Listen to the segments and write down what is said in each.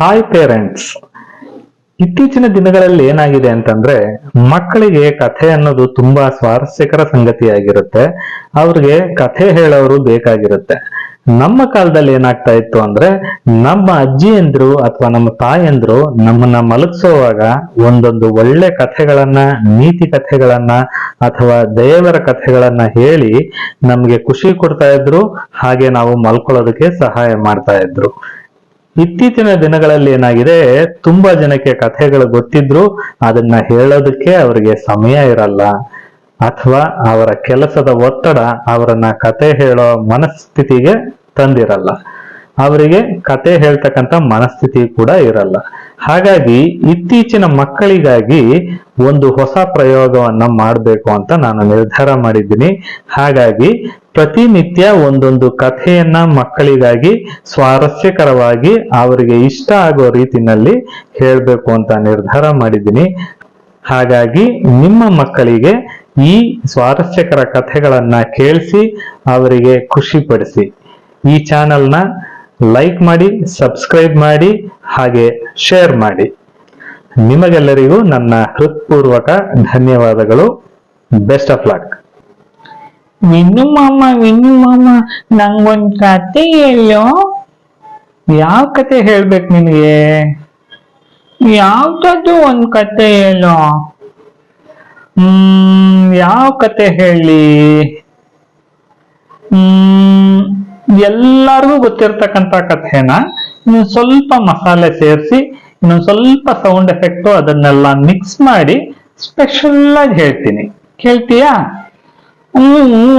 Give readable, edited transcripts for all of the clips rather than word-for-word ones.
Hi parents. ಇತ್ತೀಚಿನ ದಿನಗಳಲ್ಲಿ ಏನಾಗಿದೆ ಅಂತಂದ್ರೆ ಮಕ್ಕಳಿಗೆ ಕಥೆ ಅನ್ನೋದು ತುಂಬಾ ಸ್ವಾರಸ್ಯಕರ ಸಂಗತಿಯಾಗಿರುತ್ತೆ. ಅವ್ರಿಗೆ ಕಥೆ ಹೇಳೋರು ಬೇಕಾಗಿರುತ್ತೆ. ನಮ್ಮ ಕಾಲದಲ್ಲಿ ಏನಾಗ್ತಾ ಇತ್ತು ಅಂದ್ರೆ ನಮ್ಮ ಅಜ್ಜಿಯಂದ್ರು ಅಥವಾ ನಮ್ಮ ತಾಯಂದ್ರು ನಮ್ಮನ್ನ ಮಲಗಿಸುವಾಗ ಒಂದೊಂದು ಒಳ್ಳೆ ಕಥೆಗಳನ್ನ, ನೀತಿ ಕಥೆಗಳನ್ನ ಅಥವಾ ದೇವರ ಕಥೆಗಳನ್ನ ಹೇಳಿ ನಮ್ಗೆ ಖುಷಿ ಕೊಡ್ತಾ ಇದ್ರು. ಹಾಗೆ ನಾವು ಮಲ್ಕೊಳ್ಳೋದಕ್ಕೆ ಸಹಾಯ ಮಾಡ್ತಾ ಇದ್ರು. ಇತ್ತೀಚಿನ ದಿನಗಳಲ್ಲಿ ಏನಾಗಿದೆ, ತುಂಬಾ ಜನಕ್ಕೆ ಕಥೆಗಳು ಗೊತ್ತಿದ್ರು ಅದನ್ನ ಹೇಳೋದಕ್ಕೆ ಅವರಿಗೆ ಸಮಯ ಇರಲ್ಲ, ಅಥವಾ ಅವರ ಕೆಲಸದ ಒತ್ತಡ ಅವರನ್ನ ಕತೆ ಹೇಳೋ ಮನಸ್ಥಿತಿಗೆ ತಂದಿರಲ್ಲ. ಅವರಿಗೆ ಕತೆ ಹೇಳ್ತಕ್ಕಂಥ ಮನಸ್ಥಿತಿ ಕೂಡ ಇರಲ್ಲ. ಹಾಗಾಗಿ ಇತ್ತೀಚಿನ ಮಕ್ಕಳಿಗಾಗಿ ಒಂದು ಹೊಸ ಪ್ರಯೋಗವನ್ನ ಮಾಡಬೇಕು ಅಂತ ನಾನು ನಿರ್ಧಾರ ಮಾಡಿದ್ದೀನಿ. ಹಾಗಾಗಿ ಪ್ರತಿನಿತ್ಯ ಒಂದೊಂದು ಕಥೆಯನ್ನ ಮಕ್ಕಳಿಗಾಗಿ ಸ್ವಾರಸ್ಯಕರವಾಗಿ ಅವರಿಗೆ ಇಷ್ಟ ಆಗೋ ರೀತಿನಲ್ಲಿ ಹೇಳಬೇಕು ಅಂತ ನಿರ್ಧಾರ ಮಾಡಿದ್ದೀನಿ. ಹಾಗಾಗಿ ನಿಮ್ಮ ಮಕ್ಕಳಿಗೆ ಈ ಸ್ವಾರಸ್ಯಕರ ಕಥೆಗಳನ್ನ ಕೇಳಿಸಿ ಅವರಿಗೆ ಖುಷಿ ಪಡಿಸಿ. ಈ ಚಾನೆಲ್ನ ಲೈಕ್ ಮಾಡಿ, ಸಬ್ಸ್ಕ್ರೈಬ್ ಮಾಡಿ, ಹಾಗೆ ಶೇರ್ ಮಾಡಿ. ನಿಮಗೆಲ್ಲರಿಗೂ ನನ್ನ ಹೃತ್ಪೂರ್ವಕ ಧನ್ಯವಾದಗಳು. Best of luck. ವಿನ್ನು ಮಾಮ, ನಂಗೊಂದ್ ಕತೆ ಹೇಳೋ. ಯಾವ ಕತೆ ಹೇಳ್ಬೇಕು ನಿನಗೆ? ಯಾವ್ದಾದ್ರು ಒಂದ್ ಕತೆ ಹೇಳೋ. ಯಾವ ಕತೆ ಹೇಳಿ? ಎಲ್ಲರಿಗೂ ಗೊತ್ತಿರ್ತಕ್ಕಂಥ ಕಥೆನ ಇನ್ನೊಂದು ಸ್ವಲ್ಪ ಮಸಾಲೆ ಸೇರಿಸಿ, ಇನ್ನೊಂದು ಸ್ವಲ್ಪ ಸೌಂಡ್ ಎಫೆಕ್ಟ್ ಅದನ್ನೆಲ್ಲ ಮಿಕ್ಸ್ ಮಾಡಿ ಸ್ಪೆಷಲ್ ಆಗಿ ಹೇಳ್ತೀನಿ. ಕೇಳ್ತೀಯಾ?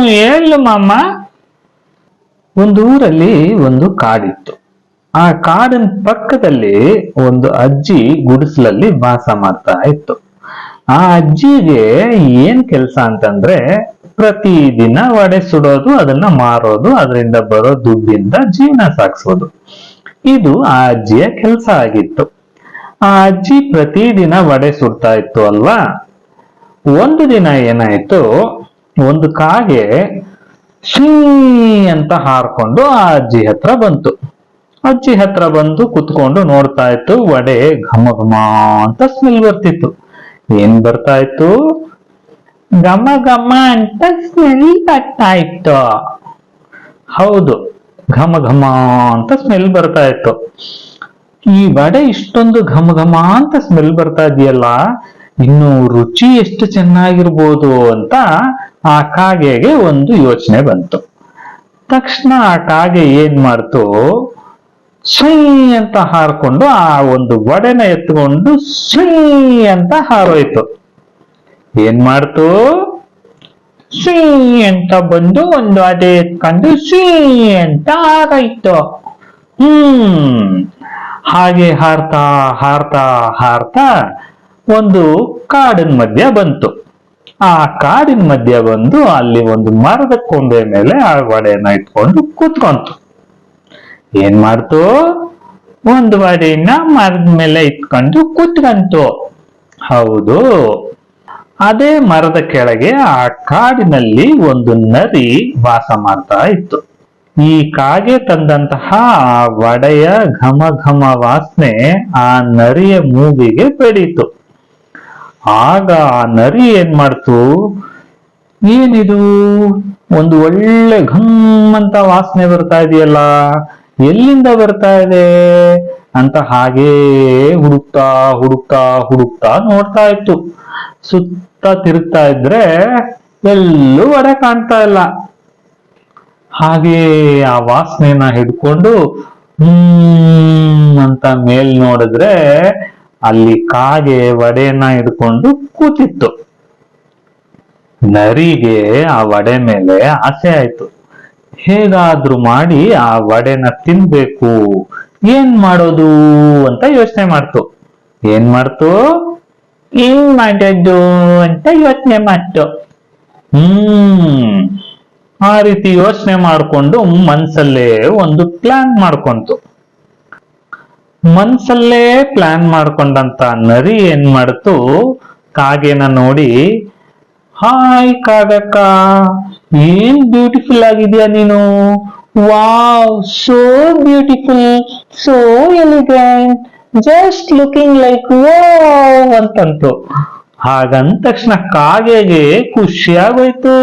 ಹೇಳು ಮಾಮ. ಒಂದು ಊರಲ್ಲಿ ಒಂದು ಕಾಡಿತ್ತು. ಆ ಕಾಡಿನ ಪಕ್ಕದಲ್ಲಿ ಒಂದು ಅಜ್ಜಿ ಗುಡಿಸಲಲ್ಲಿ ವಾಸ ಮಾಡ್ತಾ ಇತ್ತು. ಆ ಅಜ್ಜಿಗೆ ಏನ್ ಕೆಲಸ ಅಂತಂದ್ರೆ ಪ್ರತಿದಿನ ವಡೆ ಸುಡೋದು, ಅದನ್ನ ಮಾರೋದು, ಅದರಿಂದ ಬರೋ ದುಡ್ಡಿಂದ ಜೀವನ ಸಾಗಿಸೋದು. ಇದು ಆ ಅಜ್ಜಿಯ ಕೆಲಸ ಆಗಿತ್ತು. ಆ ಅಜ್ಜಿ ಪ್ರತಿದಿನ ವಡೆ ಸುಡ್ತಾ ಇತ್ತು ಅಲ್ವಾ. ಒಂದು ದಿನ ಏನಾಯ್ತು, ಒಂದು ಕಾಗೆ ಶೀ ಅಂತ ಹಾರ್ಕೊಂಡು ಆ ಅಜ್ಜಿ ಹತ್ರ ಬಂತು. ಅಜ್ಜಿ ಹತ್ರ ಬಂದು ಕುತ್ಕೊಂಡು ನೋಡ್ತಾ ಇತ್ತು. ವಡೆ ಘಮ ಘಮ ಅಂತ ಸ್ಮೆಲ್ ಬರ್ತಿತ್ತು. ಏನ್ ಬರ್ತಾ ಇತ್ತು? ಘಮ ಘಮ ಅಂತ ಸ್ಮೆಲ್ ಬರ್ತಾ ಇತ್ತು. ಹೌದು, ಘಮ ಘಮ ಅಂತ ಸ್ಮೆಲ್ ಬರ್ತಾ ಇತ್ತು. ಈ ವಡೆ ಇಷ್ಟೊಂದು ಘಮ ಘಮ ಅಂತ ಸ್ಮೆಲ್ ಬರ್ತಾ ಇದೆಯಲ್ಲ, ಇನ್ನು ರುಚಿ ಎಷ್ಟು ಚೆನ್ನಾಗಿರ್ಬೋದು ಅಂತ ಆ ಕಾಗೆಗೆ ಒಂದು ಯೋಚನೆ ಬಂತು. ತಕ್ಷಣ ಆ ಕಾಗೆ ಏನ್ ಮಾಡ್ತು, ಸೈ ಅಂತ ಹಾರ್ಕೊಂಡು ಆ ಒಂದು ವಡೆನ ಎತ್ಕೊಂಡು ಸೈ ಅಂತ ಹಾರೋಯ್ತು. ಏನ್ ಮಾಡ್ತು? ಸೀ ಅಂತ ಬಂದು ಒಂದು ವಡೆ ಎತ್ಕೊಂಡು ಸೀ ಅಂತ ಹಾರಾಯ್ತು. ಹಾಗೆ ಹಾರ್ತಾ ಹಾರ್ತಾ ಹಾರ್ತಾ ಒಂದು ಕಾಡಿನ ಮಧ್ಯ ಬಂತು. ಆ ಕಾಡಿನ ಮಧ್ಯ ಬಂದು ಅಲ್ಲಿ ಒಂದು ಮರದ ಕೊಂಬೆ ಮೇಲೆ ಆ ವಡೆನ ಇಟ್ಕೊಂಡು ಕೂತ್ಕೊಂತು. ಏನ್ ಮಾಡ್ತು? ಒಂದು ವಡೆನ ಮರದ ಮೇಲೆ ಇಟ್ಕೊಂಡು ಕೂತ್ಕೊಂತು. ಹೌದು, ಅದೇ ಮರದ ಕೆಳಗೆ ಆ ಕಾಡಿನಲ್ಲಿ ಒಂದು ನರಿ ವಾಸ ಮಾಡ್ತಾ ಇತ್ತು. ಈ ಕಾಗೆ ತಂದಂತಹ ಆ ವಡೆಯ ಘಮ ಘಮ ವಾಸನೆ ಆ ನರಿಯ ಮೂಗಿಗೆ ಬೆಳೀತು. ಆಗ ಆ ನರಿ ಏನ್ ಮಾಡ್ತು, ಏನಿದು ಒಂದು ಒಳ್ಳೆ ಘಮ್ ಅಂತ ವಾಸನೆ ಬರ್ತಾ ಇದೆಯಲ್ಲ, ಎಲ್ಲಿಂದ ಬರ್ತಾ ಇದೆ ಅಂತ ಹಾಗೇ ಹುಡುಕ್ತಾ ಹುಡುಕ್ತಾ ಹುಡುಕ್ತಾ ನೋಡ್ತಾ ಇತ್ತು. ಸುತ್ತ ತಿರುಗ್ತಾ ಇದ್ರೆ ಎಲ್ಲೂ ವಡೆ ಕಾಣ್ತಾ ಇಲ್ಲ. ಹಾಗೆ ಆ ವಾಸನೆನ ಹಿಡ್ಕೊಂಡು ಅಂತ ಮೇಲ್ ನೋಡಿದ್ರೆ ಅಲ್ಲಿ ಕಾಗೆ ವಡೆನ ಹಿಡ್ಕೊಂಡು ಕೂತಿತ್ತು. ನರಿಗೆ ಆ ವಡೆ ಮೇಲೆ ಆಸೆ ಆಯ್ತು. ಹೇಗಾದ್ರೂ ಮಾಡಿ ಆ ವಡೆನ ತಿನ್ಬೇಕು, ಏನ್ ಮಾಡೋದು ಅಂತ ಯೋಚನೆ ಮಾಡ್ತು. ಏನ್ ಮಾಡೋದು ಅಂತ ಯೋಚನೆ ಮಾಡ್ತು. ಆ ರೀತಿ ಯೋಚನೆ ಮಾಡ್ಕೊಂಡು ಮನ್ಸಲ್ಲೇ ಒಂದು ಪ್ಲಾನ್ ಮಾಡ್ಕೊಂತು. ಮನ್ಸಲ್ಲೇ ಪ್ಲಾನ್ ಮಾಡ್ಕೊಂಡಂತ ನರಿ ಏನ್ ಮಾಡ್ತು, ಕಾಗೆನ ನೋಡಿ, ಹಾಯ್ ಕಾಗಕ್ಕ, ಏನ್ ಬ್ಯೂಟಿಫುಲ್ ಆಗಿದ್ಯಾ ನೀನು, wow, so beautiful, so elegant, just looking like oh ಅಂತಂತು. ಹಾಗಂದ ತಕ್ಷಣ ಕಾಗೆಗೆ ಖುಷಿಯಾಗೋಯ್ತು.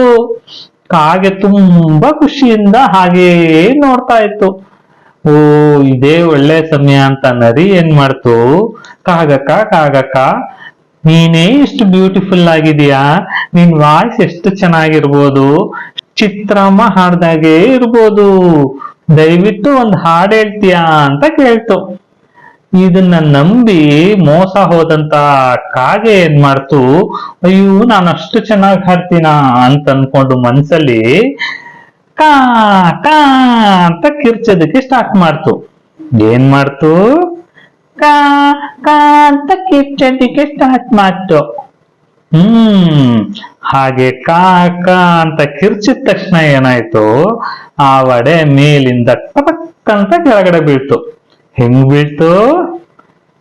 ಕಾಗೆ ತುಂಬಾ ಖುಷಿಯಿಂದ ಹಾಗೇ ನೋಡ್ತಾ ಇತ್ತು. ಓ, ಇದೇ ಒಳ್ಳೆ ಸಮಯ ಅಂತ ನರಿ ಏನ್ ಮಾಡ್ತು, ಕಾಗಕ್ಕ ಕಾಗಕ್ಕ, ನೀನೇ ಇಷ್ಟು ಬ್ಯೂಟಿಫುಲ್ ಆಗಿದೀಯಾ, ನಿನ್ ವಾಯ್ಸ್ ಎಷ್ಟು ಚೆನ್ನಾಗಿರ್ಬೋದು, ಚಿತ್ರಮ್ಮ ಹಾಡ್ದಾಗೆ ಇರ್ಬೋದು, ದಯವಿಟ್ಟು ಒಂದ್ ಹಾಡ್ ಹೇಳ್ತೀಯಾ ಅಂತ ಕೇಳ್ತು. ಇದನ್ನ ನಂಬಿ ಮೋಸ ಹೋದಂತ ಕಾಗೆ ಏನ್ ಮಾಡ್ತು, ಅಯ್ಯೋ ನಾನು ಅಷ್ಟು ಚೆನ್ನಾಗಿ ಹಾಡ್ತೀನ ಅಂತ ಅನ್ಕೊಂಡು ಮನ್ಸಲ್ಲಿ ಕಾ ಕಾ ಅಂತ ಕಿರ್ಚೋದಕ್ಕೆ ಸ್ಟಾರ್ಟ್ ಮಾಡ್ತು. ಏನ್ ಮಾಡ್ತು, ಕಾ ಕಾ ಅಂತ ಕಿರ್ಚೋದಿಕ್ಕೆ ಸ್ಟಾರ್ಟ್ ಮಾಡ್ತು. ಹಾಗೆ ಕಾ ಕಾ ಅಂತ ಕಿರ್ಚಿದ ತಕ್ಷಣ ಏನಾಯ್ತು, ಆ ವಡೆ ಮೇಲಿಂದ ಟಪಕ್ ಅಂತ ಕೆಳಗಡೆ ಬೀಳ್ತು. ಹೆಂಗ್ ಬೀಳ್ತು,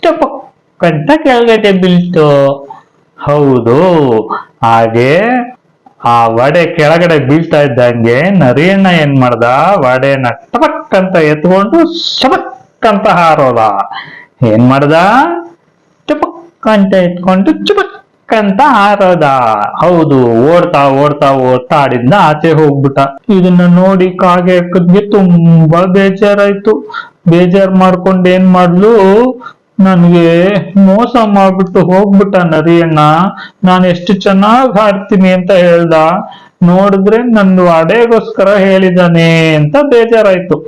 ಟಪಕ್ ಅಂತ ಕೆಳಗಡೆ ಬೀಳ್ತು. ಹೌದು. ಹಾಗೆ ಆ ವಡೆ ಕೆಳಗಡೆ ಬೀಳ್ತಾ ಇದ್ದಂಗೆ ನರಿಯಣ್ಣ ಏನ್ ಮಾಡ್ದ, ವಡೆನ ಟಪಕ್ ಅಂತ ಎತ್ಕೊಂಡು ಶಪಕ್ ಅಂತ ಹಾರೋದ. ಏನ್ ಮಾಡ್ದ, ಟಪಕ್ ಅಂತ ಎತ್ಕೊಂಡು ಚುಪಕ್ ಅಂತ ಹಾರೋದ. ಹೌದು. ಓಡ್ತಾ ಓಡ್ತಾ ಓಡ್ತಾ ಆಡಿಂದ ಆಚೆ ಹೋಗ್ಬಿಟ್ಟ. ಇದನ್ನ ನೋಡಿ ಕಾಗೆ ತುಂಬಾ ಬೇಜಾರಾಯ್ತು. ಬೇಜಾರ್ ಮಾಡ್ಕೊಂಡು ಏನ್ ಮಾಡ್ಲು, ನನ್ಗೆ ಮೋಸ ಮಾಡ್ಬಿಟ್ಟು ಹೋಗ್ಬಿಟ್ಟ ನರಿಯಣ್ಣ, ನಾನು ಎಷ್ಟು ಚೆನ್ನಾಗ್ ಹಾಡ್ತೀನಿ ಅಂತ ಹೇಳ್ದ, ನೋಡಿದ್ರೆ ನನ್ನ ವಡೆಗೋಸ್ಕರ ಹೇಳಿದಾನೆ ಅಂತ ಬೇಜಾರಾಯ್ತು.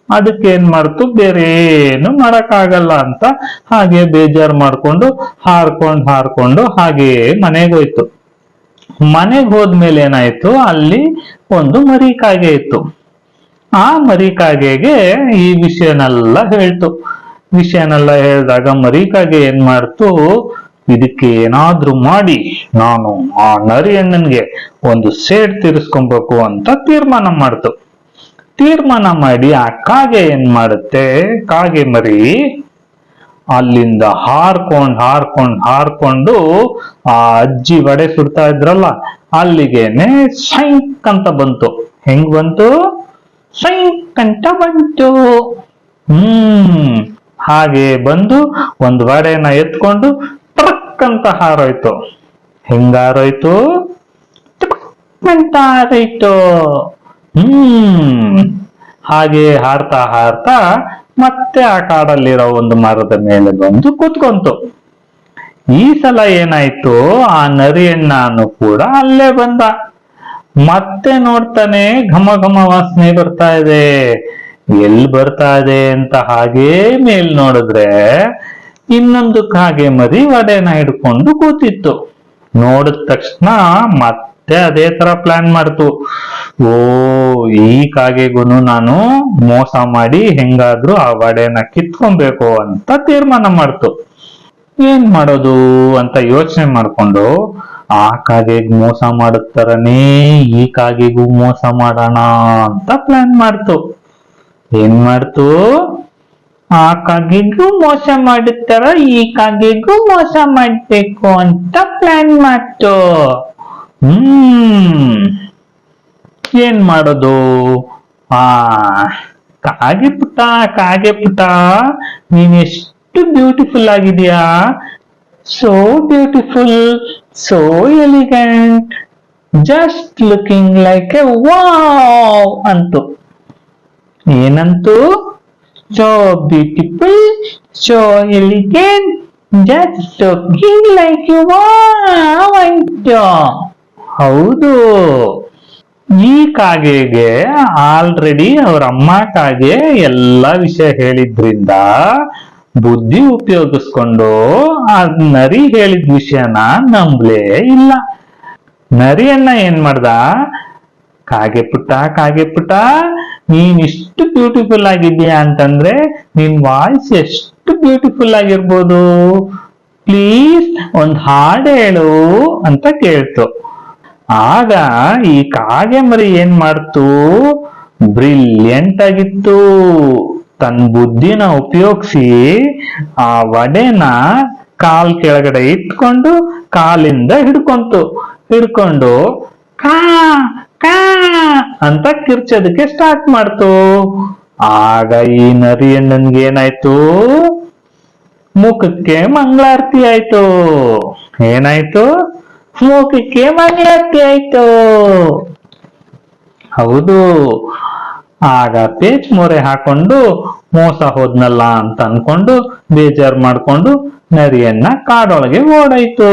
ಅದಕ್ಕೆ ಏನ್ ಮಾಡ್ತು, ಬೇರೆ ಏನು ಮಾಡಕ್ಕಾಗಲ್ಲ ಅಂತ ಹಾಗೆ ಬೇಜಾರ್ ಮಾಡ್ಕೊಂಡು ಹಾರ್ಕೊಂಡು ಹಾಗೆ ಮನೆಗೋಯ್ತು. ಮನೆಗ್ ಹೋದ್ಮೇಲೆ ಏನಾಯ್ತು, ಅಲ್ಲಿ ಒಂದು ಮರಿ ಕಾಗೆ ಇತ್ತು. ಆ ಮರಿ ಕಾಗೆಗೆ ಈ ವಿಷಯನೆಲ್ಲ ಹೇಳ್ತು. ವಿಷಯನೆಲ್ಲ ಹೇಳಿದಾಗ ಮರಿ ಕಾಗೆ ಏನ್ ಮಾಡ್ತು, ಇದಕ್ಕೆ ಏನಾದ್ರೂ ಮಾಡಿ ನಾನು ಆ ನರಿ ಅಣ್ಣನ್ಗೆ ಒಂದು ಸೇಡ್ ತೀರಿಸ್ಕೊಬೇಕು ಅಂತ ತೀರ್ಮಾನ ಮಾಡ್ತು. ತೀರ್ಮಾನ ಮಾಡಿ ಆ ಕಾಗೆ ಏನ್ ಮಾಡುತ್ತೆ, ಕಾಗೆ ಮರಿ ಅಲ್ಲಿಂದ ಹಾರ್ಕೊಂಡು ಆ ಅಜ್ಜಿ ವಡೆ ಸುಡ್ತಾ ಇದ್ರಲ್ಲ ಅಲ್ಲಿಗೇನೆ ಸೈಂಕ್ ಅಂತ ಬಂತು. ಹೆಂಗ್ ಬಂತು, ಸೈಂಕ್ ಅಂತ ಬಂತು. ಹಾಗೆ ಬಂದು ಒಂದ್ ವಡೆನ ಎತ್ಕೊಂಡು ಟ್ರಕ್ ಅಂತ ಹಾರೋಯ್ತು. ಹೆಂಗ ಹಾರೋಯ್ತು, ಅಂತ ಹಾರೋಯ್ತು. ಹಾಗೆ ಹಾರ್ತಾ ಮತ್ತೆ ಆ ಕಾಡಲ್ಲಿರೋ ಒಂದು ಮರದ ಮೇಲೆ ಬಂದು ಕೂತ್ಕೊಂತು. ಈ ಸಲ ಏನಾಯ್ತು, ಆ ನರಿಯಣ್ಣನು ಕೂಡ ಅಲ್ಲೇ ಬಂದ. ಮತ್ತೆ ನೋಡ್ತಾನೆ ಘಮ ಘಮ ವಾಸನೆ ಬರ್ತಾ ಇದೆ. ಎಲ್ಲಿ ಬರ್ತಾ ಇದೆ ಅಂತ ಹಾಗೇ ಮೇಲ್ ನೋಡಿದ್ರೆ ಇನ್ನೊಂದು ಕಾಗೆ ಮರಿ ವಡೆನ ಹಿಡ್ಕೊಂಡು ಕೂತಿತ್ತು. ನೋಡಿದ ತಕ್ಷಣ ಮತ್ತೆ ಅದೇ ತರ ಪ್ಲಾನ್ ಮಾಡ್ತು. ಓ, ಈ ಕಾಗೆಗೂನು ನಾನು ಮೋಸ ಮಾಡಿ ಹೆಂಗಾದ್ರೂ ಆ ವಡೆನ ಕಿತ್ಕೊಬೇಕು ಅಂತ ತೀರ್ಮಾನ ಮಾಡ್ತು. ಏನ್ ಮಾಡೋದು ಅಂತ ಯೋಚನೆ ಮಾಡ್ಕೊಂಡು ಆ ಕಾಗೆಗ್ ಮೋಸ ಮಾಡತರನೇ ಈ ಕಾಗೆಗೂ ಮೋಸ ಮಾಡೋಣ ಅಂತ ಪ್ಲಾನ್ ಮಾಡ್ತು. ಏನ್ ಮಾಡ್ತು, ಆ ಕಾಗೆಗೂ ಮೋಸ ಮಾಡುತ್ತಾರ ಈ ಕಾಗೆಗೂ ಮೋಸ ಮಾಡ್ಬೇಕು ಅಂತ ಪ್ಲಾನ್ ಮಾಡ್ತು. ಏನ್ ಮಾಡೋದು, ಆ ಕಾಗೆ ಪುಟ್ಟ ನೀನ್ ಎಷ್ಟು ಬ್ಯೂಟಿಫುಲ್ ಆಗಿದ್ಯಾ, so beautiful, so elegant, just looking like a wow ಅಂತು. ಏನಂತು, so beautiful, so elegant, just looking like you wow ಅಂತು. ಹೌದು. ಈ ಕಾಗೆಗೆ ಆಲ್ರೆಡಿ ಅವ್ರ ಅಮ್ಮ ಕಾಗೆ ಎಲ್ಲ ವಿಷಯ ಹೇಳಿದ್ರಿಂದ ಬುದ್ಧಿ ಉಪಯೋಗಿಸ್ಕೊಂಡು ಆ ನರಿ ಹೇಳಿದ ವಿಷಯನ ನಂಬ್ಲೇ ಇಲ್ಲ. ನರಿಯನ್ನ ಏನ್ ಮಾಡ್ದ, ಕಾಗೆ ಪುಟ್ಟ ನೀನ್ ಇಷ್ಟು ಬ್ಯೂಟಿಫುಲ್ ಆಗಿದ್ಯಾ ಅಂತಂದ್ರೆ ನಿನ್ ವಾಯ್ಸ್ ಎಷ್ಟು ಬ್ಯೂಟಿಫುಲ್ ಆಗಿರ್ಬೋದು, ಪ್ಲೀಸ್ ಒಂದ್ ಹಾಡು ಹೇಳು ಅಂತ ಕೇಳ್ತು. ಆಗ ಈ ಕಾಗೆ ಮರಿ ಏನ್ ಮಾಡ್ತು, ಬ್ರಿಲಿಯಂಟ್ ಆಗಿತ್ತು. ತನ್ನ ಬುದ್ಧಿನ ಉಪಯೋಗಿಸಿ ಆ ವಡೆನ ಕಾಲ್ ಕೆಳಗಡೆ ಇಟ್ಕೊಂಡು ಕಾಲಿಂದ ಹಿಡ್ಕೊಂಡು ಕಾ ಕಾ ಅಂತ ಕಿರ್ಚೋದಕ್ಕೆ ಸ್ಟಾರ್ಟ್ ಮಾಡ್ತು. ಆಗ ಈ ನರಿಯಣ್ಣನ್ಗೆ ಏನಾಯ್ತು, ಮುಖಕ್ಕೆ ಮಂಗಳಾರತಿ ಆಯ್ತು. ಏನಾಯ್ತು? ಮುಖಕ್ಕೆ ಮಂಗಳಾರತಿ ಆಯ್ತು. ಹೌದು. ಆಗ ಪೇಚ್ ಮೊರೆ ಹಾಕೊಂಡು ಮೋಸ ಹೋದ್ನಲ್ಲ ಅಂತ ಅನ್ಕೊಂಡು ಬೇಜಾರ್ ಮಾಡ್ಕೊಂಡು ನರಿಯನ್ನ ಕಾಡೊಳಗೆ ಓಡಾಯ್ತು.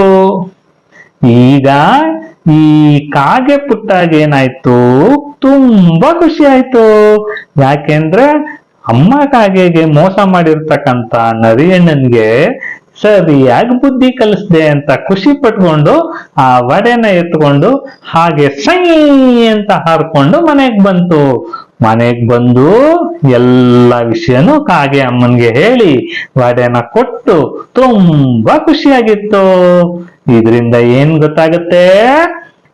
ಈಗ ಈ ಕಾಗೆ ಪುಟ್ಟಾಗ ಏನಾಯ್ತು? ತುಂಬಾ ಖುಷಿ ಆಯ್ತು. ಯಾಕೆಂದ್ರೆ ಅಮ್ಮ ಕಾಗೆಗೆ ಮೋಸ ಮಾಡಿರ್ತಕ್ಕಂತ ನರಿಯಣ್ಣನ್ಗೆ ಸರಿಯಾಗಿ ಬುದ್ಧಿ ಕಲಿಸ್ದೆ ಅಂತ ಖುಷಿ ಪಟ್ಕೊಂಡು ಆ ವಡೆನ ಎತ್ಕೊಂಡು ಹಾಗೆ ಸೈ ಅಂತ ಹಾರ್ಕೊಂಡು ಮನೆಗ್ ಬಂತು. ಮನೆಗ್ ಬಂದು ಎಲ್ಲ ವಿಷಯನೂ ಕಾಗೆ ಅಮ್ಮನ್ಗೆ ಹೇಳಿ ವಡೆನ ಕೊಟ್ಟು ತುಂಬಾ ಖುಷಿಯಾಗಿತ್ತು. ಇದರಿಂದ ಏನ್ ಗೊತ್ತಾಗುತ್ತೆ?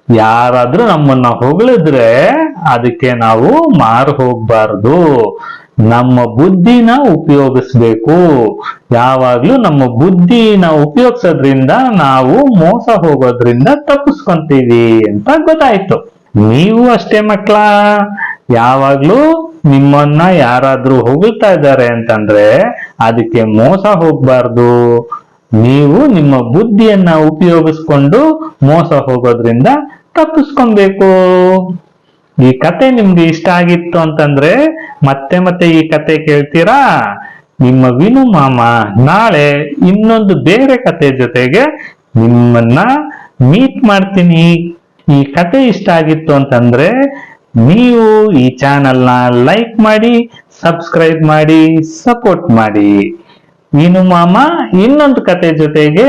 ಯಾರಾದ್ರೂ ನಮ್ಮನ್ನ ಹೊಗಳಿದ್ರೆ ಅದಕ್ಕೆ ನಾವು ಮಾರು ಹೋಗ್ಬಾರ್ದು. ನಮ್ಮ ಬುದ್ಧಿನ ಉಪಯೋಗಿಸ್ಬೇಕು. ಯಾವಾಗ್ಲೂ ನಮ್ಮ ಬುದ್ಧಿನ ಉಪಯೋಗಿಸೋದ್ರಿಂದ ನಾವು ಮೋಸ ಹೋಗೋದ್ರಿಂದ ತಪ್ಪಿಸ್ಕೊಂತೀವಿ ಅಂತ ಗೊತ್ತಾಯ್ತು. ನೀವು ಅಷ್ಟೇ ಮಕ್ಳ, ಯಾವಾಗ್ಲೂ ನಿಮ್ಮನ್ನ ಯಾರಾದ್ರೂ ಹೊಗಳ್ತಾ ಇದ್ದಾರೆ ಅಂತಂದ್ರೆ ಅದಕ್ಕೆ ಮೋಸ ಹೋಗ್ಬಾರ್ದು. ನೀವು ನಿಮ್ಮ ಬುದ್ಧಿಯನ್ನ ಉಪಯೋಗಿಸ್ಕೊಂಡು ಮೋಸ ಹೋಗೋದ್ರಿಂದ ತಪ್ಪಿಸ್ಕೊಬೇಕು. ಈ ಕತೆ ನಿಮ್ಗೆ ಇಷ್ಟ ಆಗಿತ್ತು ಅಂತಂದ್ರೆ ಮತ್ತೆ ಮತ್ತೆ ಈ ಕತೆ ಕೇಳ್ತೀರಾ? ನಿಮ್ಮ ವಿನು ಮಾಮ ನಾಳೆ ಇನ್ನೊಂದು ಬೇರೆ ಕತೆ ಜೊತೆಗೆ ನಿಮ್ಮನ್ನ ಮೀಟ್ ಮಾಡ್ತೀನಿ. ಈ ಕತೆ ಇಷ್ಟ ಆಗಿತ್ತು ಅಂತಂದ್ರೆ ನೀವು ಈ ಚಾನೆಲ್ನ ಲೈಕ್ ಮಾಡಿ, ಸಬ್ಸ್ಕ್ರೈಬ್ ಮಾಡಿ, ಸಪೋರ್ಟ್ ಮಾಡಿ. ವಿನು ಮಾಮ ಇನ್ನೊಂದು ಕತೆ ಜೊತೆಗೆ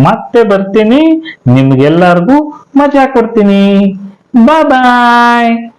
ಮತ್ತೆ ಬರ್ತೀನಿ. ನಿಮ್ಗೆಲ್ಲರಿಗೂ ಮಜಾ ಕೊಡ್ತೀನಿ. ಬಾಯ್ ಬಾಯ್.